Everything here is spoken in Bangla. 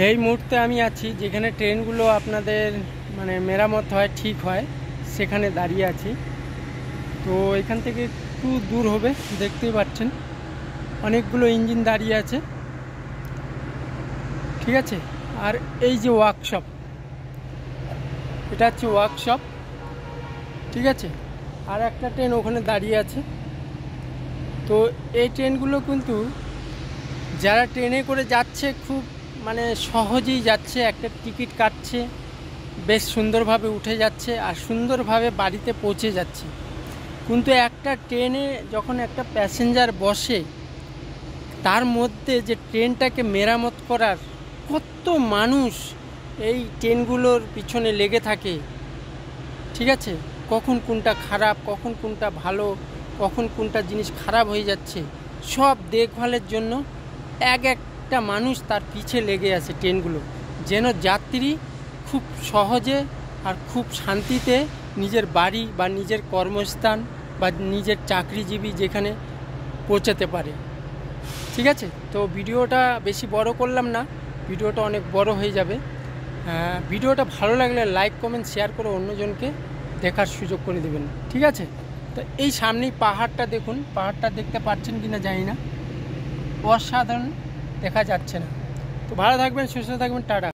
এই মুহূর্তে আমি আছি যেখানে ট্রেনগুলো আপনাদের মানে মেরামত হয়, ঠিক হয়, সেখানে দাঁড়িয়ে আছি। তো এখান থেকে একটু দূর হবে, দেখতেই পাচ্ছেন অনেকগুলো ইঞ্জিন দাঁড়িয়ে আছে, ঠিক আছে। আর এই যে ওয়ার্কশপ, এটা হচ্ছে ওয়ার্কশপ, ঠিক আছে। আর একটা ট্রেন ওখানে দাঁড়িয়ে আছে। তো এই ট্রেনগুলো কিন্তু যারা ট্রেনে করে যাচ্ছে খুব মানে সহজেই যাচ্ছে, একটা টিকিট কাটছে, বেশ সুন্দরভাবে উঠে যাচ্ছে আর সুন্দরভাবে বাড়িতে পৌঁছে যাচ্ছে। কিন্তু একটা ট্রেনে যখন একটা প্যাসেঞ্জার বসে, তার মধ্যে যে ট্রেনটাকে মেরামত করার কত মানুষ এই ট্রেনগুলোর পিছনে লেগে থাকে, ঠিক আছে। কখন কোনটা খারাপ, কখন কোনটা ভালো, কখন কোনটা জিনিস খারাপ হয়ে যাচ্ছে, সব দেখভালের জন্য একটা মানুষ তার পিছে লেগে আছে ট্রেনগুলো, যেন যাত্রী খুব সহজে আর খুব শান্তিতে নিজের বাড়ি বা নিজের কর্মস্থান বা নিজের চাকরিজীবী যেখানে পৌঁছাতে পারে, ঠিক আছে। তো ভিডিওটা বেশি বড় করলাম না, ভিডিওটা অনেক বড় হয়ে যাবে। ভিডিওটা ভালো লাগলে লাইক কমেন্ট শেয়ার করে অন্যজনকে দেখার সুযোগ করে দেবেন, ঠিক আছে। তো এই সামনেই পাহাড়টা দেখুন, পাহাড়টা দেখতে পাচ্ছেন কি না জানি না, অসাধারণ দেখা যাচ্ছে না। তো ভালো থাকবেন, সুস্থ থাকবেন, টাটা।